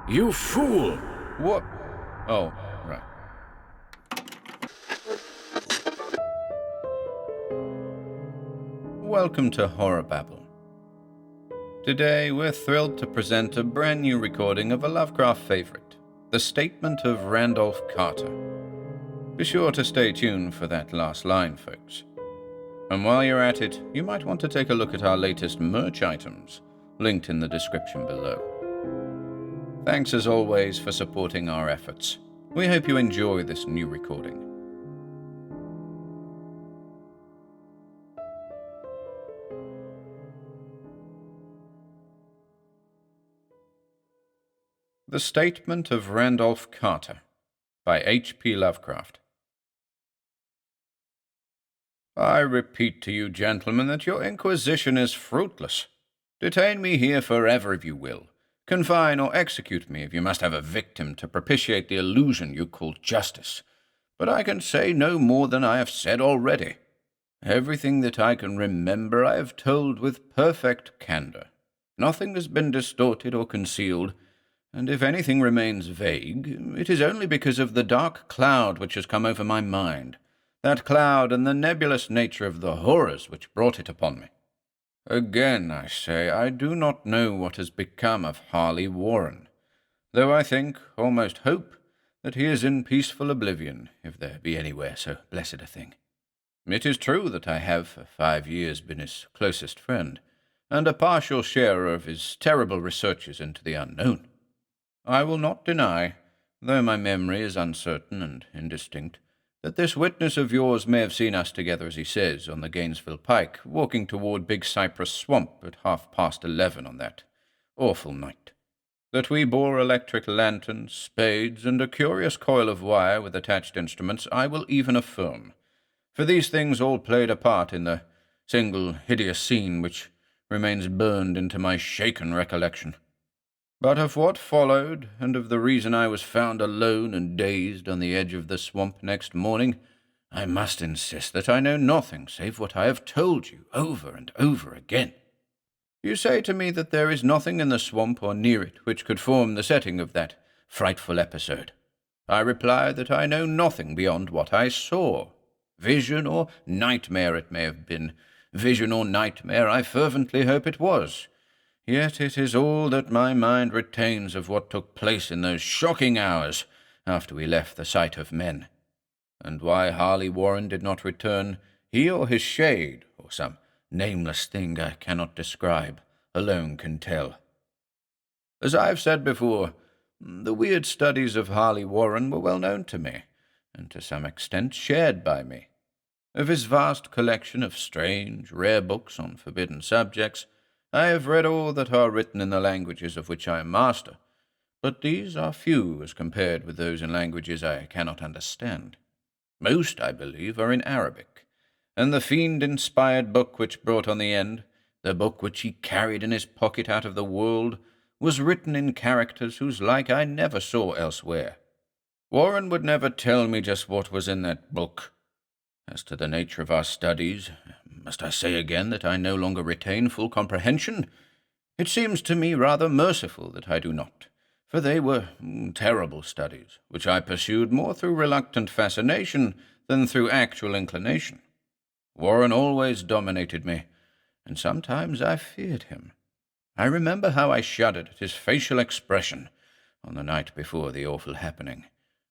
You fool! What? Oh, right. Welcome to HorrorBabble. Today, we're thrilled to present a brand new recording of a Lovecraft favorite, the Statement of Randolph Carter. Be sure to stay tuned for that last line, folks. And while you're at it, you might want to take a look at our latest merch items, linked in the description below. Thanks as always for supporting our efforts. We hope you enjoy this new recording. The Statement of Randolph Carter by H.P. Lovecraft. I repeat to you, gentlemen, that your inquisition is fruitless. Detain me here forever if you will. Confine or execute me if you must have a victim to propitiate the illusion you call justice. But I can say no more than I have said already. Everything that I can remember I have told with perfect candor. Nothing has been distorted or concealed, and if anything remains vague, it is only because of the dark cloud which has come over my mind, that cloud and the nebulous nature of the horrors which brought it upon me. Again, I say, I do not know what has become of Harley Warren, though I think, almost hope, that he is in peaceful oblivion, if there be anywhere so blessed a thing. It is true that I have for 5 years been his closest friend, and a partial sharer of his terrible researches into the unknown. I will not deny, though my memory is uncertain and indistinct, that this witness of yours may have seen us together, as he says, on the Gainesville Pike, walking toward Big Cypress Swamp at 11:30 on that awful night. That we bore electric lanterns, spades, and a curious coil of wire with attached instruments, I will even affirm, for these things all played a part in the single hideous scene which remains burned into my shaken recollection. But of what followed, and of the reason I was found alone and dazed on the edge of the swamp next morning, I must insist that I know nothing save what I have told you over and over again. You say to me that there is nothing in the swamp or near it which could form the setting of that frightful episode. I reply that I know nothing beyond what I saw. Vision or nightmare it may have been. Vision or nightmare I fervently hope it was. Yet it is all that my mind retains of what took place in those shocking hours after we left the sight of men. And why Harley Warren did not return, he or his shade, or some nameless thing I cannot describe, alone can tell. As I have said before, the weird studies of Harley Warren were well known to me, and to some extent shared by me. Of his vast collection of strange, rare books on forbidden subjects, I have read all that are written in the languages of which I am master, but these are few as compared with those in languages I cannot understand. Most, I believe, are in Arabic, and the fiend-inspired book which brought on the end, the book which he carried in his pocket out of the world, was written in characters whose like I never saw elsewhere. Warren would never tell me just what was in that book. As to the nature of our studies, must I say again that I no longer retain full comprehension? It seems to me rather merciful that I do not, for they were terrible studies, which I pursued more through reluctant fascination than through actual inclination. Warren always dominated me, and sometimes I feared him. I remember how I shuddered at his facial expression on the night before the awful happening,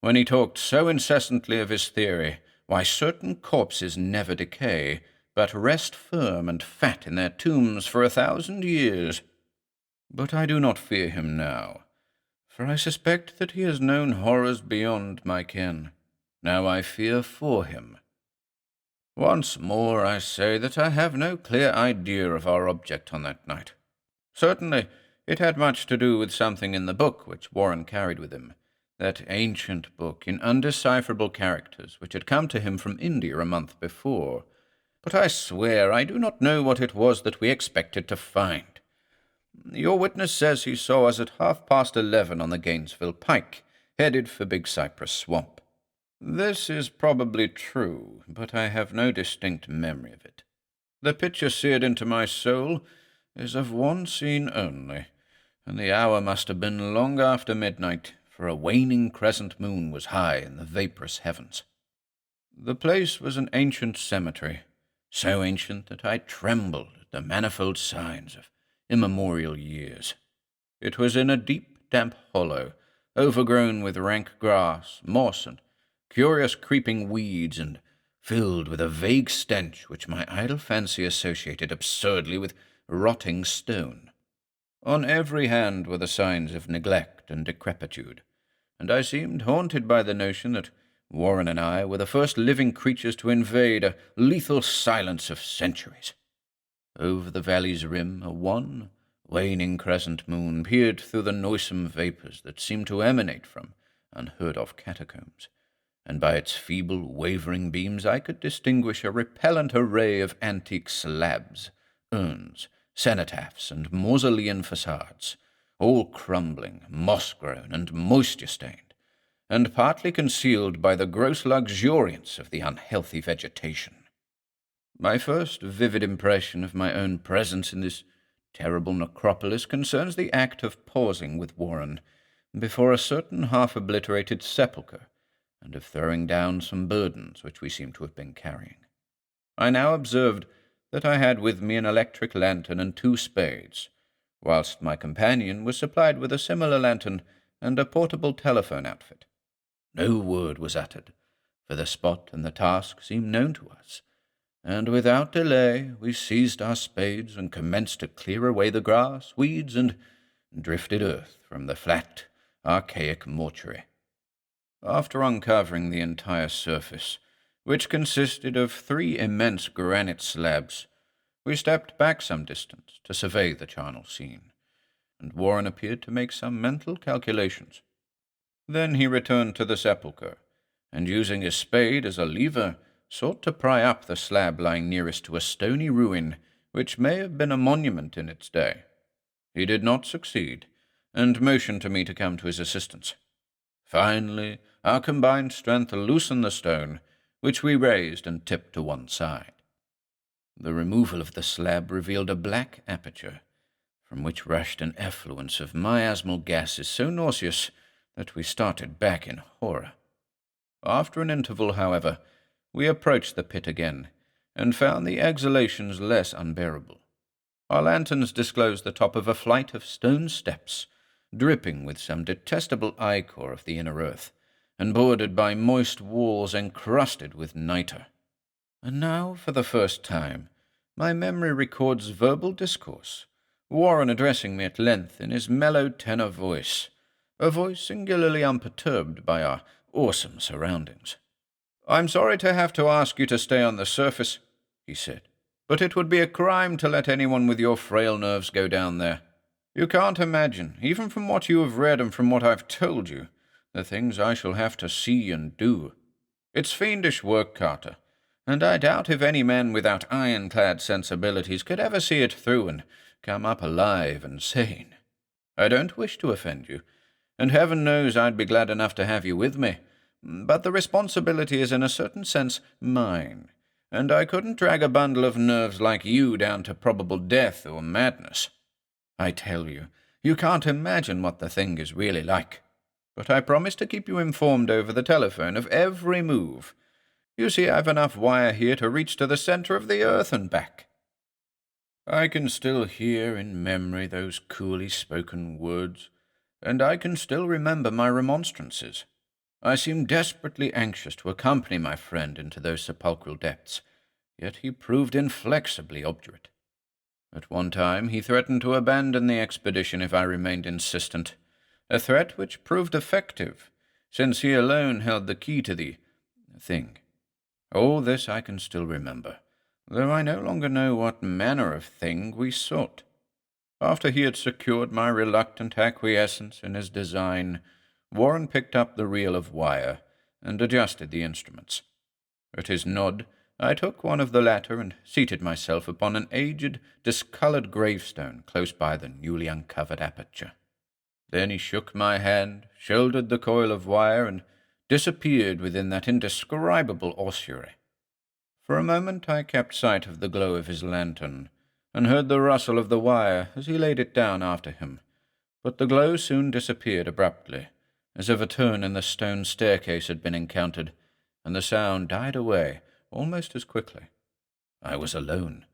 when he talked so incessantly of his theory, why certain corpses never decay, but rest firm and fat in their tombs for 1,000 years. But I do not fear him now, for I suspect that he has known horrors beyond my ken. Now I fear for him. Once more I say that I have no clear idea of our object on that night. Certainly it had much to do with something in the book which Warren carried with him, that ancient book in undecipherable characters which had come to him from India a month before. But I swear I do not know what it was that we expected to find. Your witness says he saw us at 11:30 on the Gainesville Pike, headed for Big Cypress Swamp. This is probably true, but I have no distinct memory of it. The picture seared into my soul is of one scene only, and the hour must have been long after midnight, for a waning crescent moon was high in the vaporous heavens. The place was an ancient cemetery, so ancient that I trembled at the manifold signs of immemorial years. It was in a deep, damp hollow, overgrown with rank grass, moss, and curious creeping weeds, and filled with a vague stench which my idle fancy associated absurdly with rotting stone. On every hand were the signs of neglect and decrepitude, and I seemed haunted by the notion that Warren and I were the first living creatures to invade a lethal silence of centuries. Over the valley's rim, a wan, waning crescent moon peered through the noisome vapors that seemed to emanate from unheard-of catacombs, and by its feeble, wavering beams I could distinguish a repellent array of antique slabs, urns, cenotaphs, and mausolean facades, all crumbling, moss-grown, and moisture-stained, and partly concealed by the gross luxuriance of the unhealthy vegetation. My first vivid impression of my own presence in this terrible necropolis concerns the act of pausing with Warren before a certain half-obliterated sepulchre, and of throwing down some burdens which we seemed to have been carrying. I now observed that I had with me an electric lantern and 2 spades, whilst my companion was supplied with a similar lantern and a portable telephone outfit. No word was uttered, for the spot and the task seemed known to us, and without delay we seized our spades and commenced to clear away the grass, weeds, and drifted earth from the flat, archaic mortuary. After uncovering the entire surface, which consisted of 3 immense granite slabs, we stepped back some distance to survey the charnel scene, and Warren appeared to make some mental calculations. Then he returned to the sepulchre, and using his spade as a lever, sought to pry up the slab lying nearest to a stony ruin which may have been a monument in its day. He did not succeed, and motioned to me to come to his assistance. Finally, our combined strength loosened the stone, which we raised and tipped to one side. The removal of the slab revealed a black aperture, from which rushed an effluence of miasmal gases so nauseous that we started back in horror. After an interval, however, we approached the pit again, and found the exhalations less unbearable. Our lanterns disclosed the top of a flight of stone steps, dripping with some detestable ichor of the inner earth, and bordered by moist walls encrusted with nitre. And now, for the first time, my memory records verbal discourse, Warren addressing me at length in his mellow tenor voice, a voice singularly unperturbed by our awesome surroundings. "I'm sorry to have to ask you to stay on the surface," he said, "but it would be a crime to let anyone with your frail nerves go down there. You can't imagine, even from what you have read and from what I've told you, the things I shall have to see and do. It's fiendish work, Carter, and I doubt if any man without ironclad sensibilities could ever see it through and come up alive and sane. I don't wish to offend you, and heaven knows I'd be glad enough to have you with me, but the responsibility is in a certain sense mine, and I couldn't drag a bundle of nerves like you down to probable death or madness. I tell you, you can't imagine what the thing is really like. But I promise to keep you informed over the telephone of every move. You see, I've enough wire here to reach to the center of the earth and back." I can still hear in memory those coolly spoken words, and I can still remember my remonstrances. I seemed desperately anxious to accompany my friend into those sepulchral depths, yet he proved inflexibly obdurate. At one time he threatened to abandon the expedition if I remained insistent, a threat which proved effective, since he alone held the key to the thing. All this I can still remember, though I no longer know what manner of thing we sought. After he had secured my reluctant acquiescence in his design, Warren picked up the reel of wire and adjusted the instruments. At his nod, I took one of the latter and seated myself upon an aged, discolored gravestone close by the newly uncovered aperture. Then he shook my hand, shouldered the coil of wire, and disappeared within that indescribable ossuary. For a moment I kept sight of the glow of his lantern, and heard the rustle of the wire as he laid it down after him, But the glow soon disappeared abruptly, as if a turn in the stone staircase had been encountered, and the sound died away almost as quickly. I was alone,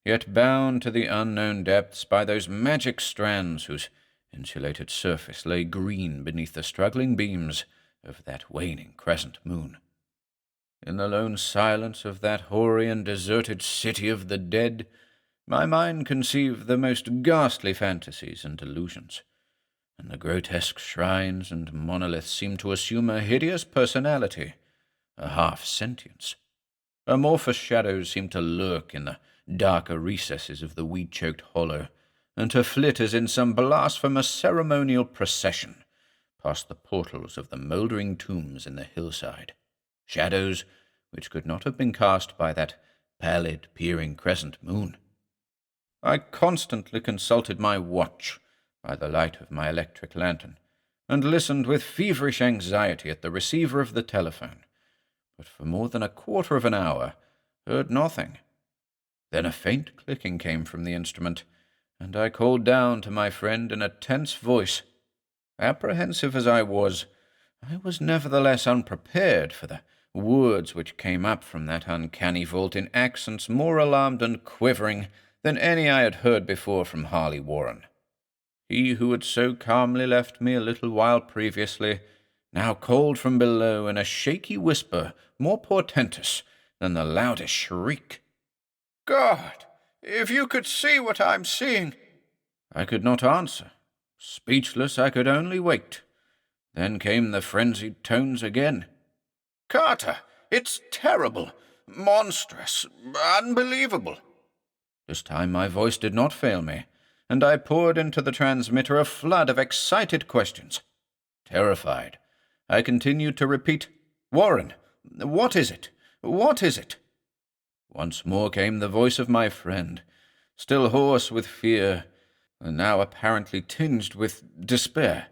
yet bound to the unknown depths by those magic strands whose insulated surface lay green beneath the struggling beams of that waning crescent moon. In the lone silence of that hoary and deserted city of the dead, my mind conceived the most ghastly fantasies and delusions, and the grotesque shrines and monoliths seemed to assume a hideous personality, a half-sentience. Amorphous shadows seemed to lurk in the darker recesses of the weed-choked hollow, and to flit as in some blasphemous ceremonial procession past the portals of the mouldering tombs in the hillside, shadows which could not have been cast by that pallid, peering crescent moon. I constantly consulted my watch by the light of my electric lantern, and listened with feverish anxiety at the receiver of the telephone, but for more than a quarter of an hour heard nothing. Then a faint clicking came from the instrument, and I called down to my friend in a tense voice. Apprehensive as I was nevertheless unprepared for the words which came up from that uncanny vault in accents more alarmed and quivering than any I had heard before from Harley Warren. He who had so calmly left me a little while previously now called from below in a shaky whisper more portentous than the loudest shriek. "God, if you could see what I'm seeing!" I could not answer. Speechless, I could only wait. Then came the frenzied tones again. "Carter, it's terrible, monstrous, unbelievable." This time my voice did not fail me, and I poured into the transmitter a flood of excited questions. Terrified, I continued to repeat, "Warren, what is it? What is it?" Once more came the voice of my friend, still hoarse with fear, and now apparently tinged with despair.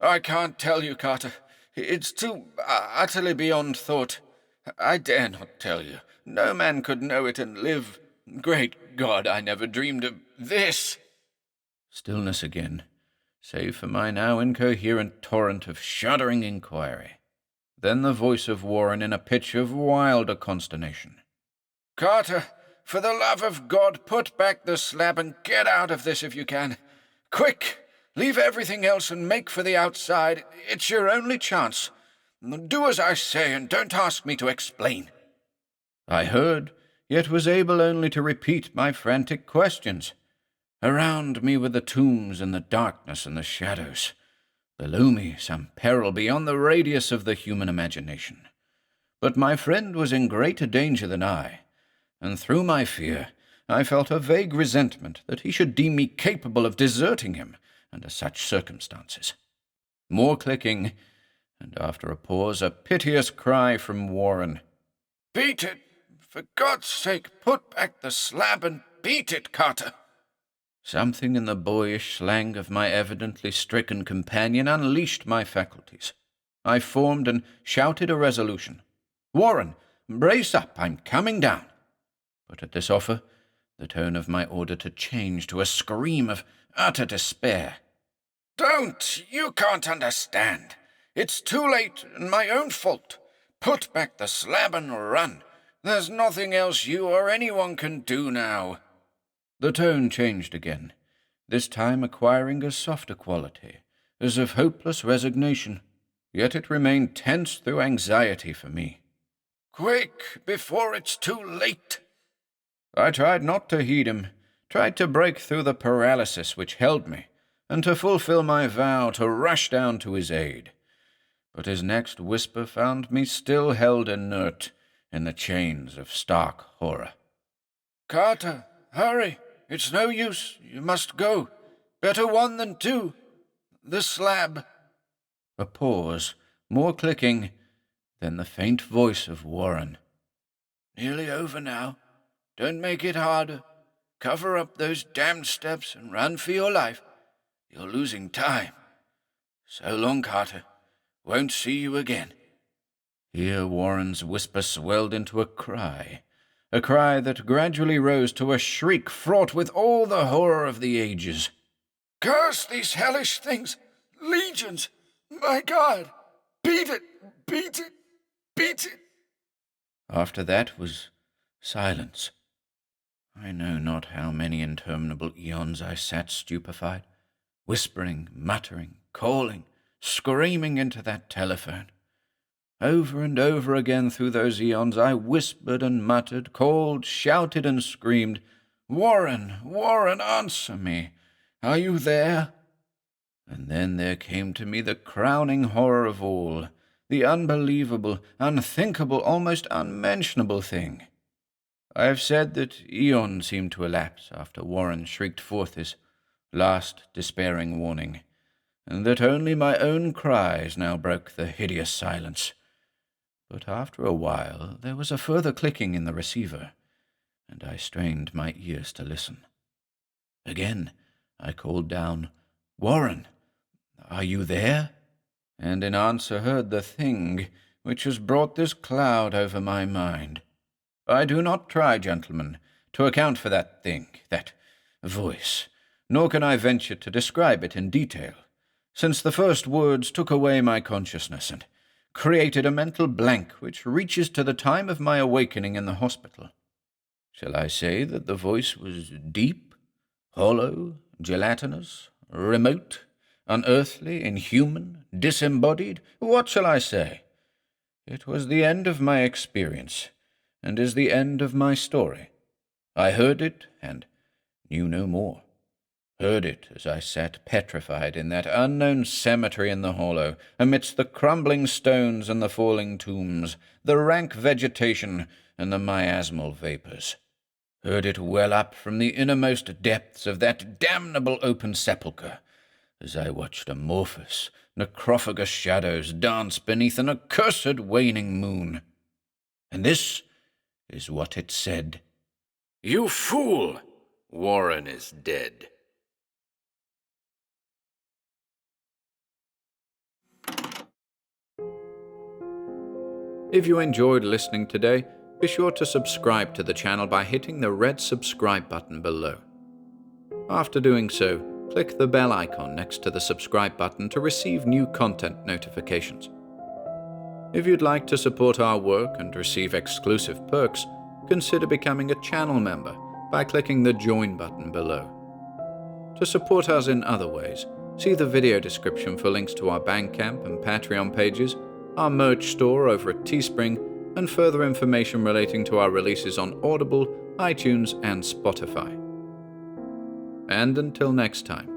"I can't tell you, Carter. It's too utterly beyond thought. I dare not tell you. No man could know it and live. Great God, I never dreamed of this." Stillness again, save for my now incoherent torrent of shuddering inquiry. Then the voice of Warren in a pitch of wilder consternation. "Carter, for the love of God, put back the slab and get out of this if you can. Quick! Leave everything else and make for the outside. It's your only chance. Do as I say and don't ask me to explain." I heard, yet was able only to repeat my frantic questions. Around me were the tombs and the darkness and the shadows. Below me some peril beyond the radius of the human imagination. But my friend was in greater danger than I, and through my fear I felt a vague resentment that he should deem me capable of deserting him under such circumstances. More clicking, and after a pause a piteous cry from Warren. "Beat it! For God's sake, put back the slab and beat it, Carter!" Something in the boyish slang of my evidently stricken companion unleashed my faculties. I formed and shouted a resolution. "Warren, brace up, I'm coming down." But at this offer, the tone of my auditor changed to a scream of utter despair. "Don't! You can't understand. It's too late and my own fault. Put back the slab and run. There's nothing else you or anyone can do now." The tone changed again, this time acquiring a softer quality, as of hopeless resignation, yet it remained tense through anxiety for me. "Quick, before it's too late." I tried not to heed him, tried to break through the paralysis which held me, and to fulfill my vow to rush down to his aid. But his next whisper found me still held inert in the chains of stark horror. "Carter, hurry! It's no use. You must go. Better one than two. The slab." A pause, more clicking, then the faint voice of Warren. "Nearly over now. Don't make it harder. Cover up those damned steps and run for your life. You're losing time. So long, Carter. Won't see you again." Here Warren's whisper swelled into a cry that gradually rose to a shriek fraught with all the horror of the ages. Curse these hellish things! Legions! My God! Beat it! Beat it! Beat it! After that was silence. I know not how many interminable eons I sat stupefied, whispering, muttering, calling, screaming into that telephone. Over and over again through those eons I whispered and muttered, called, shouted and screamed, "Warren, Warren, answer me! Are you there?" And then there came to me the crowning horror of all, the unbelievable, unthinkable, almost unmentionable thing. I have said that eons seemed to elapse after Warren shrieked forth his last despairing warning, and that only my own cries now broke the hideous silence. But after a while there was a further clicking in the receiver, and I strained my ears to listen. Again I called down, "Warren, are you there?" And in answer heard the thing which has brought this cloud over my mind. I do not try, gentlemen, to account for that thing, that voice, nor can I venture to describe it in detail, since the first words took away my consciousness and created a mental blank which reaches to the time of my awakening in the hospital. Shall I say that the voice was deep, hollow, gelatinous, remote, unearthly, inhuman, disembodied? What shall I say? It was the end of my experience, and is the end of my story. I heard it, and knew no more. Heard it as I sat petrified in that unknown cemetery in the hollow, amidst the crumbling stones and the falling tombs, the rank vegetation and the miasmal vapors. Heard it well up from the innermost depths of that damnable open sepulchre, as I watched amorphous, necrophagous shadows dance beneath an accursed waning moon. And this is what it said. "You fool! Warren is dead." If you enjoyed listening today, be sure to subscribe to the channel by hitting the red subscribe button below. After doing so, click the bell icon next to the subscribe button to receive new content notifications. If you'd like to support our work and receive exclusive perks, consider becoming a channel member by clicking the join button below. To support us in other ways, see the video description for links to our Bandcamp and Patreon pages, our merch store over at Teespring, and further information relating to our releases on Audible, iTunes, and Spotify. And until next time,